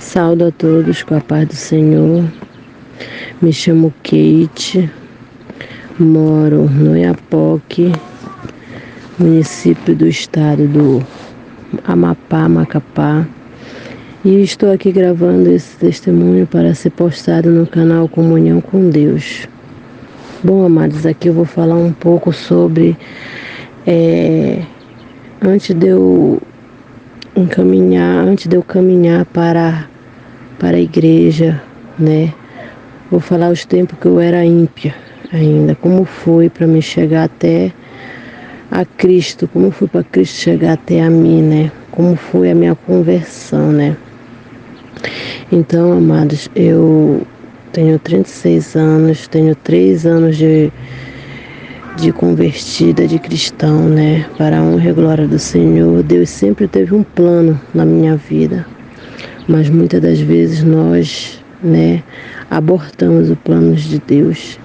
Saúdo a todos com a paz do Senhor. Me chamo Kate, moro no Iapoque, município do estado do Amapá, Macapá. E estou aqui gravando esse testemunho para ser postado no canal Comunhão com Deus. Bom, amados, aqui eu vou falar um pouco sobre antes de eu caminhar para a igreja, né? Vou falar os tempos que eu era ímpia ainda, como foi para me chegar até a Cristo, como foi para Cristo chegar até a mim, né? Como foi a minha conversão, né? Então, amados, eu tenho 36 anos, tenho 3 anos de convertida, de cristão, né? Para a honra e glória do Senhor. Deus sempre teve um plano na minha vida, mas muitas das vezes nós, né, abortamos os planos de Deus.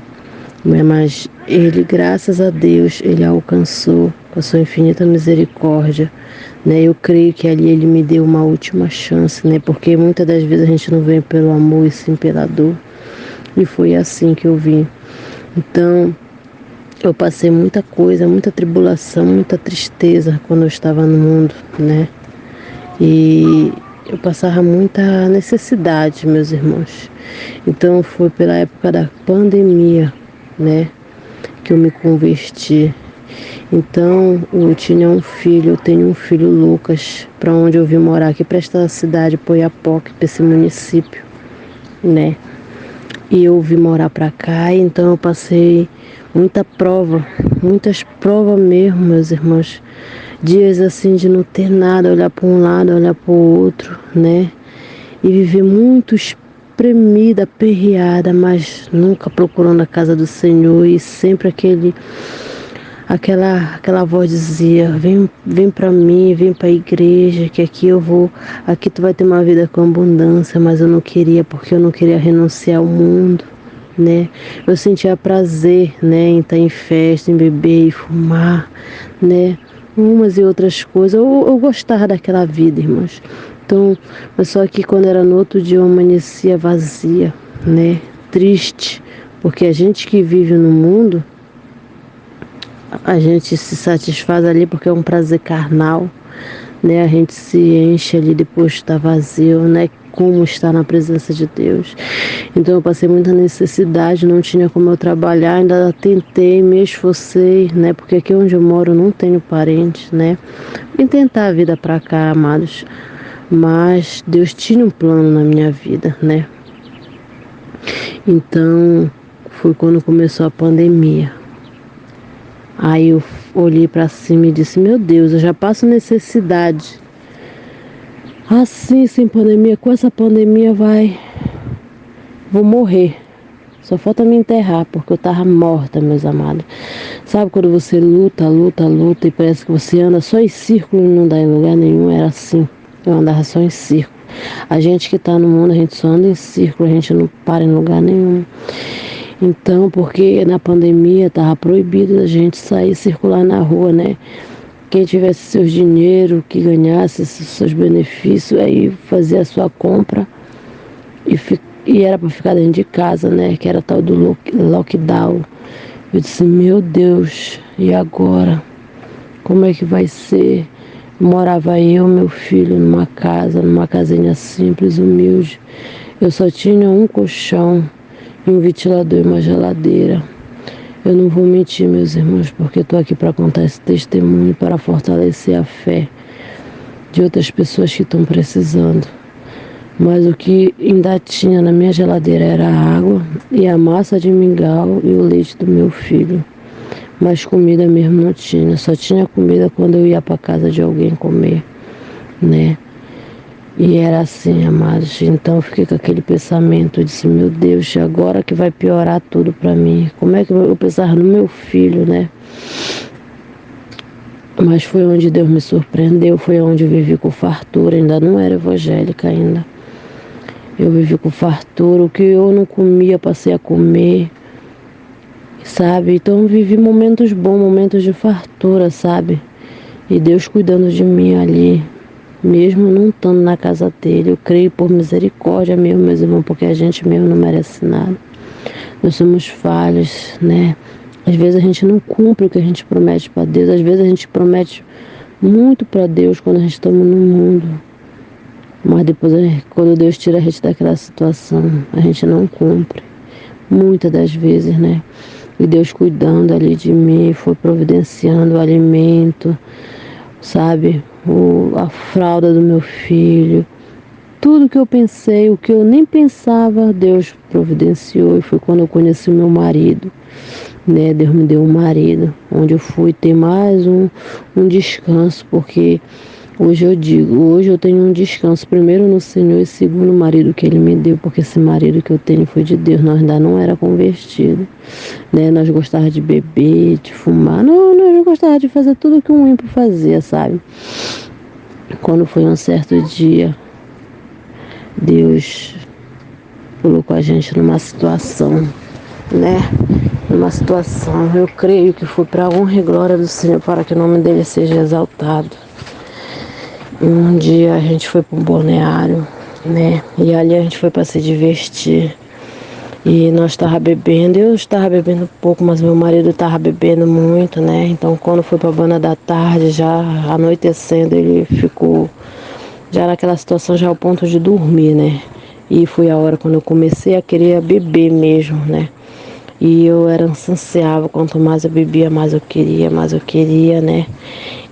Mas Ele, graças a Deus, Ele alcançou com a sua infinita misericórdia, né? Eu creio que ali Ele me deu uma última chance, né? Porque muitas das vezes a gente não vem pelo amor e sim pela dor. E foi assim que eu vim. Então, eu passei muita coisa, muita tribulação, muita tristeza quando eu estava no mundo, né? E eu passava muita necessidade, meus irmãos. Então, foi pela época da pandemia, né, que eu me converti. Então, eu tenho um filho, Lucas, para onde eu vim morar, aqui para esta cidade, Oiapoque, para esse município, né. E eu vim morar para cá, então eu passei muitas provas mesmo, meus irmãos. Dias assim de não ter nada, olhar para um lado, olhar para o outro, né? E viver muito espremida, aperreada, mas nunca procurando a casa do Senhor. E sempre aquela voz dizia: vem para mim, vem para a igreja, que aqui tu vai ter uma vida com abundância. Mas eu não queria, porque eu não queria renunciar ao mundo, né? Eu sentia prazer, né, em estar em festa, em beber e fumar, né? Umas e outras coisas. Eu gostava daquela vida, irmãos. Então, mas só que quando era no outro dia eu amanhecia vazia, né? Triste, porque a gente que vive no mundo, a gente se satisfaz ali porque é um prazer carnal, né? A gente se enche ali depois de estar vazio, né? Como estar na presença de Deus. Então eu passei muita necessidade, não tinha como eu trabalhar, ainda tentei, me esforcei, né? Porque aqui onde eu moro não tenho parentes, né? Vim tentar a vida pra cá, amados. Mas Deus tinha um plano na minha vida, né? Então foi quando começou a pandemia. Aí eu olhei para cima e disse: meu Deus, eu já passo necessidade. Assim, sem pandemia, com essa pandemia vou morrer. Só falta me enterrar, porque eu tava morta, meus amados. Sabe quando você luta e parece que você anda só em círculo e não dá em lugar nenhum? Era assim. Eu andava só em círculo. A gente que tá no mundo, a gente só anda em círculo, a gente não para em lugar nenhum. Então, porque na pandemia tava proibido a gente sair e circular na rua, né? Quem tivesse seus dinheiro, que ganhasse seus benefícios, aí fazia a sua compra e era para ficar dentro de casa, né? Que era tal do lockdown. Eu disse: meu Deus, e agora? Como é que vai ser? Morava eu, meu filho, numa casinha simples, humilde. Eu só tinha um colchão, um ventilador e uma geladeira. Eu não vou mentir, meus irmãos, porque estou aqui para contar esse testemunho, para fortalecer a fé de outras pessoas que estão precisando. Mas o que ainda tinha na minha geladeira era a água e a massa de mingau e o leite do meu filho. Mas comida mesmo não tinha, só tinha comida quando eu ia para casa de alguém comer, né? E era assim, amados. Então eu fiquei com aquele pensamento, eu disse: meu Deus, agora que vai piorar tudo para mim. Como é que eu pensava no meu filho, né? Mas foi onde Deus me surpreendeu, foi onde eu vivi com fartura, ainda não era evangélica ainda. Eu vivi com fartura, o que eu não comia, passei a comer, sabe? Então eu vivi momentos bons, momentos de fartura, sabe? E Deus cuidando de mim ali, mesmo não estando na casa dele. Eu creio por misericórdia mesmo, meus irmãos, porque a gente mesmo não merece nada. Nós somos falhos, né? Às vezes a gente não cumpre o que a gente promete para Deus. Às vezes a gente promete muito para Deus quando a gente está no mundo. Mas depois, quando Deus tira a gente daquela situação, a gente não cumpre. Muitas das vezes, né? E Deus cuidando ali de mim, foi providenciando o alimento, sabe? A fralda do meu filho. Tudo que eu pensei, o que eu nem pensava, Deus providenciou. E foi quando eu conheci o meu marido, né? Deus me deu um marido, onde eu fui ter mais um descanso, porque hoje eu digo, hoje eu tenho um descanso, primeiro no Senhor e segundo no marido que Ele me deu, porque esse marido que eu tenho foi de Deus, nós ainda não era convertido, né? Nós gostávamos de beber, de fumar, não, nós gostávamos de fazer tudo que um ímpio fazia, sabe? Quando foi um certo dia, Deus colocou a gente numa situação, né? Numa situação, eu creio que foi para a honra e glória do Senhor, para que o nome dele seja exaltado. E um dia a gente foi para um balneário, né? E ali a gente foi para se divertir. E nós estava bebendo, eu estava bebendo pouco, mas meu marido estava bebendo muito, né? Então quando foi para a banda da tarde, já anoitecendo, ele ficou já naquela situação, já ao ponto de dormir, né? E foi a hora quando eu comecei a querer beber mesmo, né? E eu era insaciável, quanto mais eu bebia, mais eu queria, né?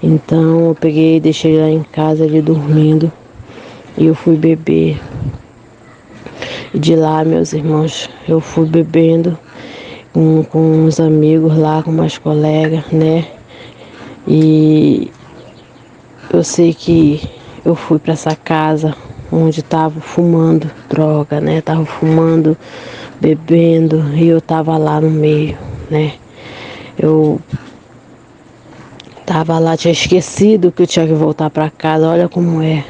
Então eu peguei e deixei ele lá em casa, ele dormindo, e eu fui beber. E de lá, meus irmãos, eu fui bebendo com uns amigos lá, com umas colegas, né? E eu sei que eu fui para essa casa onde tava fumando droga, né? Tava fumando, bebendo, e eu tava lá no meio, né? Eu tava lá, tinha esquecido que eu tinha que voltar para casa. Olha como é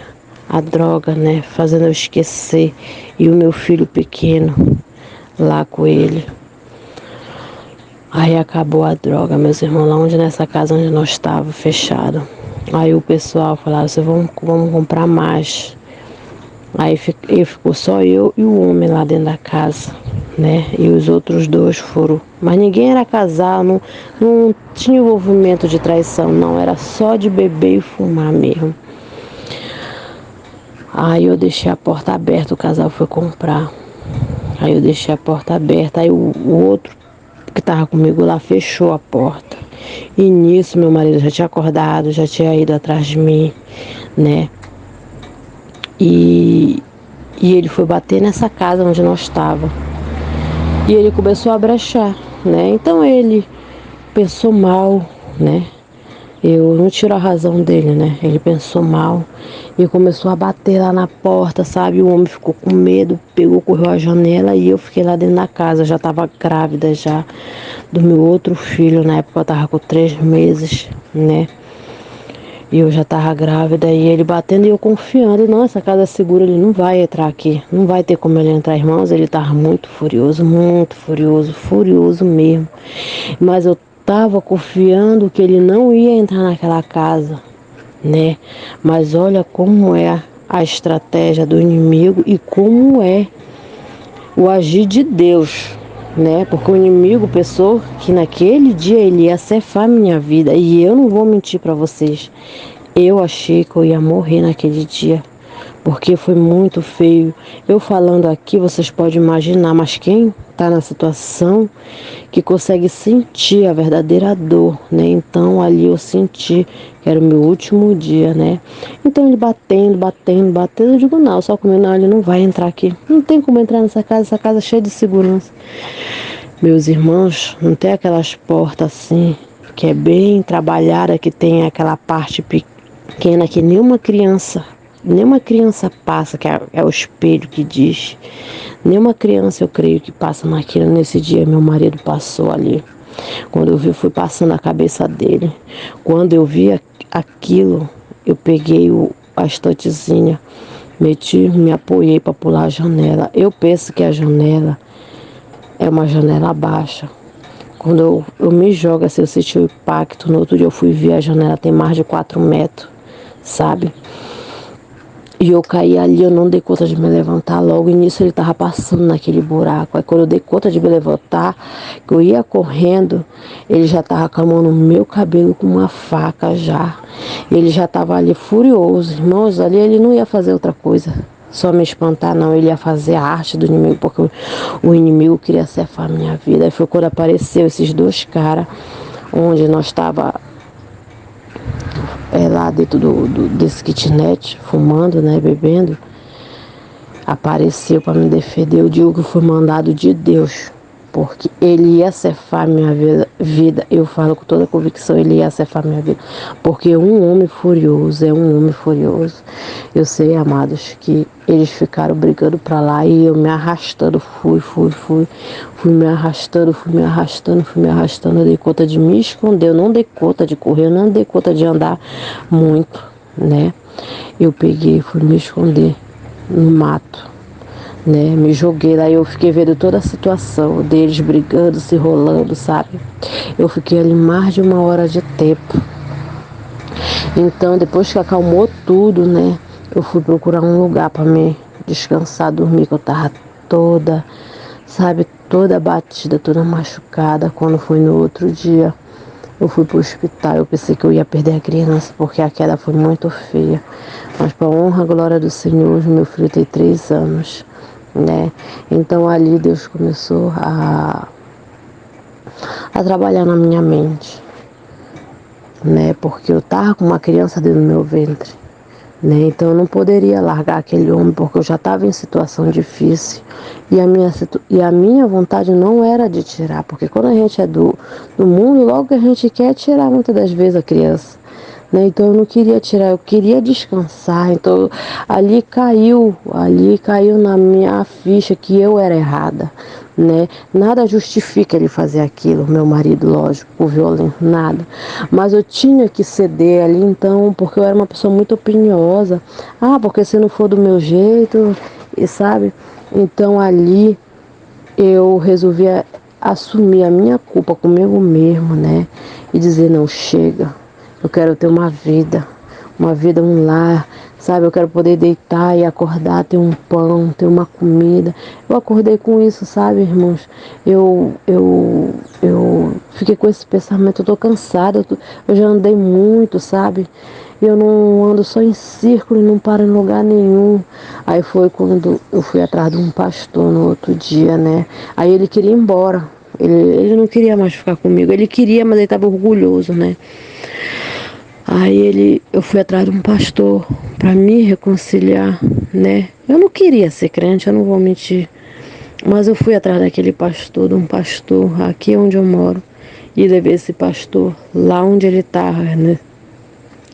a droga, né? Fazendo eu esquecer. E o meu filho pequeno lá com ele. Aí acabou a droga, meus irmãos, lá onde nessa casa onde nós estávamos, fechado. Aí o pessoal falava assim, vamos comprar mais. Aí ficou só eu e o homem lá dentro da casa, né? E os outros dois foram. Mas ninguém era casal, não tinha envolvimento de traição, não. Era só de beber e fumar mesmo. Aí eu deixei a porta aberta, o casal foi comprar. Aí eu deixei a porta aberta, aí o outro que estava comigo lá fechou a porta. E nisso meu marido já tinha acordado, já tinha ido atrás de mim, né? E ele foi bater nessa casa onde nós estávamos. E ele começou a brechar, né? Então ele pensou mal, né? Eu não tiro a razão dele, né? Ele pensou mal e começou a bater lá na porta, sabe? O homem ficou com medo, pegou, correu a janela e eu fiquei lá dentro da casa. Eu já estava grávida já do meu outro filho, na época eu estava com 3 meses, né? E eu já estava grávida e ele batendo e eu confiando. Não, essa casa é segura, ele não vai entrar aqui. Não vai ter como ele entrar, irmãos. Ele estava muito furioso, furioso mesmo. Mas eu estava confiando que ele não ia entrar naquela casa, né? Mas olha como é a estratégia do inimigo e como é o agir de Deus, né? Porque o inimigo pensou que naquele dia ele ia cefar minha vida. E eu não vou mentir para vocês. Eu achei que eu ia morrer naquele dia. Porque foi muito feio. Eu falando aqui, vocês podem imaginar, mas quem está na situação que consegue sentir a verdadeira dor, né? Então ali eu senti que era o meu último dia, né? Então ele batendo, eu digo, não, só comigo, não, ele não vai entrar aqui. Não tem como entrar nessa casa, essa casa é cheia de segurança. Meus irmãos, não tem aquelas portas assim, que é bem trabalhada, que tem aquela parte pequena que nenhuma criança passa, que é o espelho que diz. Nenhuma criança, eu creio, que passa naquilo. Nesse dia, meu marido passou ali. Quando eu vi, fui passando a cabeça dele. Quando eu vi aquilo, eu peguei a estantezinha, me apoiei para pular a janela. Eu penso que a janela é uma janela baixa. Quando eu me jogo assim, eu senti o impacto. No outro dia eu fui ver a janela, tem mais de 4 metros, sabe? E eu caí ali, eu não dei conta de me levantar logo. E nisso ele tava passando naquele buraco. Aí quando eu dei conta de me levantar, que eu ia correndo, ele já tava com a mão no meu cabelo com uma faca já. Ele já tava ali furioso. Irmãos, ali ele não ia fazer outra coisa. Só me espantar, não. Ele ia fazer a arte do inimigo, porque o inimigo queria cefar a minha vida. Aí foi quando apareceu esses dois caras, onde nós estava lá dentro desse kitnet, fumando, né, bebendo. Apareceu para me defender. Eu digo que foi mandado de Deus, porque ele ia cefar minha vida. Eu falo com toda a convicção, ele ia cefar minha vida, porque um homem furioso é um homem furioso. Eu sei, amados, que eles ficaram brigando para lá e eu me arrastando, fui me arrastando, eu dei conta de me esconder, eu não dei conta de correr, eu não dei conta de andar muito, né? Eu peguei, fui me esconder no mato, né? Me joguei lá e eu fiquei vendo toda a situação deles brigando, se rolando, sabe? Eu fiquei ali mais de 1 hora de tempo. Então, depois que acalmou tudo, né? Eu fui procurar um lugar para me descansar, dormir, que eu tava toda, sabe? Toda batida, toda machucada. Quando foi no outro dia, eu fui pro hospital. Eu pensei que eu ia perder a criança, porque a queda foi muito feia. Mas, para honra e glória do Senhor, meu filho tem 3 anos, né? Então ali Deus começou a trabalhar na minha mente, né? Porque eu tava com uma criança dentro do meu ventre, né? Então eu não poderia largar aquele homem, porque eu já estava em situação difícil e a minha vontade não era de tirar, porque quando a gente é do mundo, logo que a gente quer tirar muitas das vezes a criança, né? Então eu não queria tirar, eu queria descansar. Então ali caiu na minha ficha que eu era errada, né? Nada justifica ele fazer aquilo, meu marido, lógico, o violento, nada. Mas eu tinha que ceder ali, então, porque eu era uma pessoa muito opiniosa. Ah, porque se não for do meu jeito, e sabe? Então ali eu resolvi assumir a minha culpa comigo mesmo, né? E dizer, não, chega. Eu quero ter uma vida, um lar, sabe? Eu quero poder deitar e acordar, ter um pão, ter uma comida. Eu acordei com isso, sabe, irmãos? Eu fiquei com esse pensamento, eu tô cansada, eu já andei muito, sabe? Eu não ando só em círculo e não paro em lugar nenhum. Aí foi quando eu fui atrás de um pastor no outro dia, né? Aí ele queria ir embora. Ele não queria mais ficar comigo. Ele queria, mas ele estava orgulhoso, né? Aí eu fui atrás de um pastor para me reconciliar, né? Eu não queria ser crente, eu não vou mentir. Mas eu fui atrás daquele pastor, de um pastor aqui onde eu moro. E levei esse pastor lá onde ele estava, né?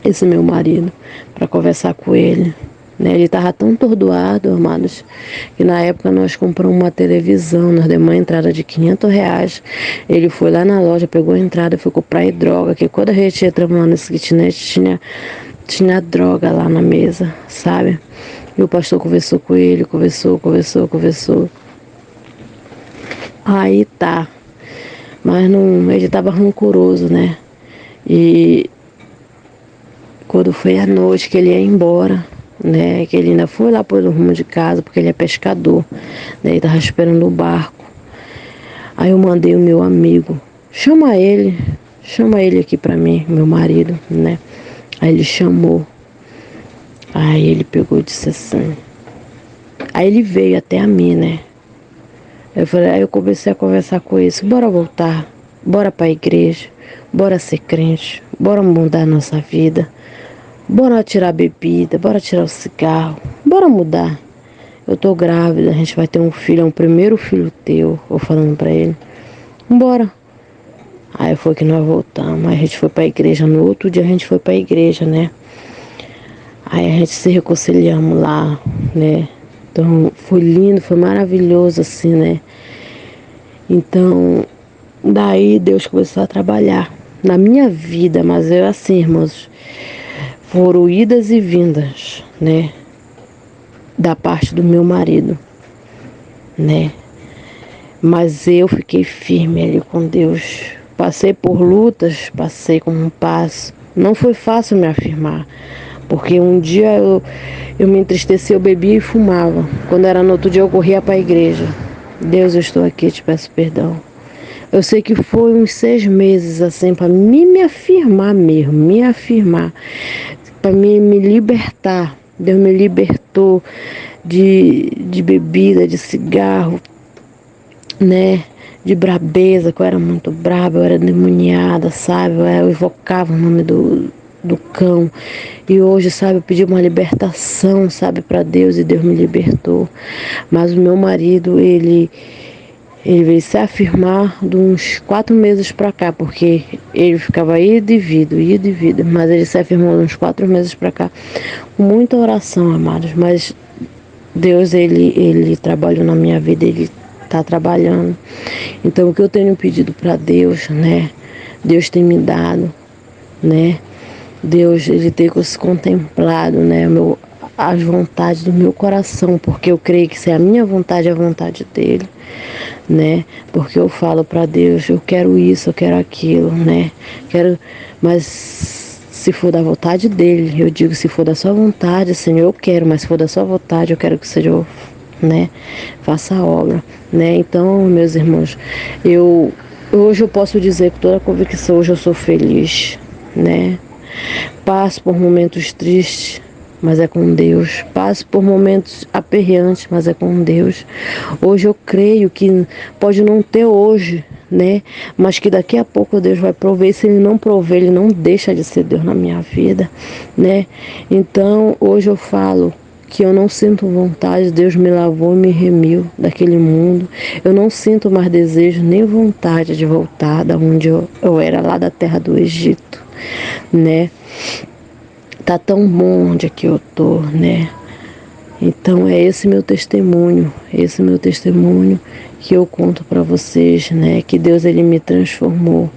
Esse meu marido, para conversar com ele. Né? Ele estava tão atordoado, amados, que na época nós compramos uma televisão, nós demos uma entrada de R$ 500. Ele foi lá na loja, pegou a entrada e foi comprar droga, que quando a gente entra nesse kitnet tinha droga lá na mesa, sabe? E o pastor conversou com ele, conversou. Aí tá, mas não, ele estava rancoroso, né? E quando foi à noite que ele ia embora, né, que ele ainda foi lá pro rumo de casa, porque ele é pescador, né, ele tava esperando o barco. Aí eu mandei o meu amigo, chama ele aqui pra mim, meu marido, né. Aí ele chamou, aí ele pegou e disse assim, aí ele veio até a mim, né. Aí eu comecei a conversar com ele, bora voltar, bora pra igreja, bora ser crente, bora mudar nossa vida. Bora tirar a bebida, bora tirar o cigarro, bora mudar. Eu tô grávida, a gente vai ter um filho, é um primeiro filho teu, eu falando pra ele. Bora. Aí foi que nós voltamos, aí a gente foi pra igreja, no outro dia a gente foi pra igreja, né? Aí a gente se reconciliamos lá, né? Então foi lindo, foi maravilhoso assim, né? Então, daí Deus começou a trabalhar na minha vida, mas eu assim, irmãos, foram idas e vindas, né? Da parte do meu marido, né? Mas eu fiquei firme ali com Deus. Passei por lutas, passei como um passo. Não foi fácil me afirmar, Porque um dia eu me entristeci, eu bebia e fumava. Quando era no outro dia eu corria para a igreja. Deus, eu estou aqui, te peço perdão. Eu sei que foi uns 6 meses assim para me afirmar mesmo, me afirmar, para me libertar. Deus me libertou de bebida, de cigarro, né? De brabeza, que eu era muito braba, eu era demoniada, sabe? Eu invocava o nome do cão. E hoje, sabe, eu pedi uma libertação, sabe, para Deus, e Deus me libertou. Mas o meu marido, ele veio se afirmar de uns 4 meses para cá, porque ele ficava ido e vindo, mas ele se afirmou de uns 4 meses para cá, com muita oração, amados, mas Deus, ele trabalhou na minha vida, ele está trabalhando. Então, o que eu tenho pedido para Deus, né? Deus tem me dado, né? Deus, ele tem se contemplado, né? As vontades do meu coração, porque eu creio que se é a minha vontade, é a vontade dele, né? Porque eu falo para Deus, eu quero isso, eu quero aquilo, né? Mas se for da vontade dele, eu digo, se for da sua vontade, Senhor, eu quero, mas se for da sua vontade, eu quero que seja eu, né? Faça a obra, né? Então, meus irmãos, hoje eu posso dizer com toda a convicção, hoje eu sou feliz, né? Passo por momentos tristes, mas é com Deus. Passo por momentos aperreantes, mas é com Deus. Hoje eu creio que pode não ter hoje, né? Mas que daqui a pouco Deus vai prover. Se Ele não prover, Ele não deixa de ser Deus na minha vida, né? Então, hoje eu falo que eu não sinto vontade, Deus me lavou e me remiu daquele mundo. Eu não sinto mais desejo nem vontade de voltar da onde eu era, lá da terra do Egito, né? Tá tão bom onde é que eu tô, né? Então é esse meu testemunho que eu conto para vocês, né? Que Deus, ele me transformou,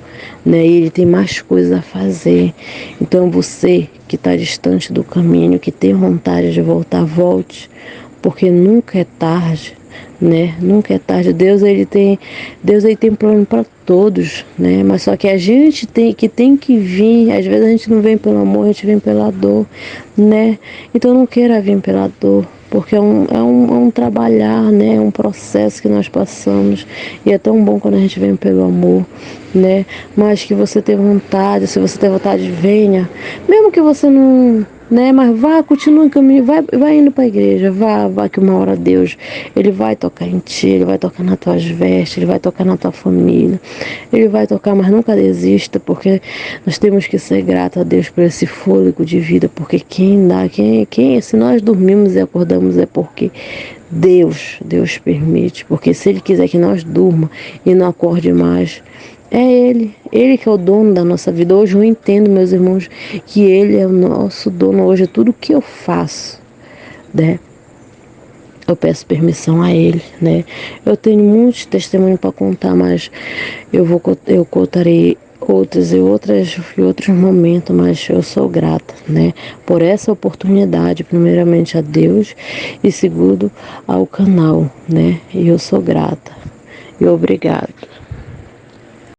né? E ele tem mais coisas a fazer. Então você que está distante do caminho, que tem vontade de voltar, volte, porque nunca é tarde, né? Nunca é tarde. Deus ele tem plano para todos, né? Mas só que a gente tem que vir. Às vezes a gente não vem pelo amor, a gente vem pela dor, né? Então não queira vir pela dor, porque é um trabalhar, né? É um processo que nós passamos, e é tão bom quando a gente vem pelo amor, né? Mas que você tenha vontade, se você tem vontade, venha, mesmo que você não, né? Mas vá, continue o caminho, vai indo para a igreja, vá que uma hora Deus, ele vai tocar em ti, ele vai tocar nas tuas vestes, ele vai tocar na tua família, ele vai tocar, mas nunca desista, porque nós temos que ser gratos a Deus por esse fôlego de vida, porque se nós dormimos e acordamos é porque Deus permite, porque se Ele quiser que nós durma e não acorde mais, é Ele que é o dono da nossa vida. Hoje eu entendo, meus irmãos, que Ele é o nosso dono. Hoje tudo que eu faço, né, eu peço permissão a Ele, né. Eu tenho muitos testemunhos para contar, mas eu contarei outros momentos, mas eu sou grata, né, por essa oportunidade, primeiramente a Deus e segundo ao canal, né, e eu sou grata e obrigada.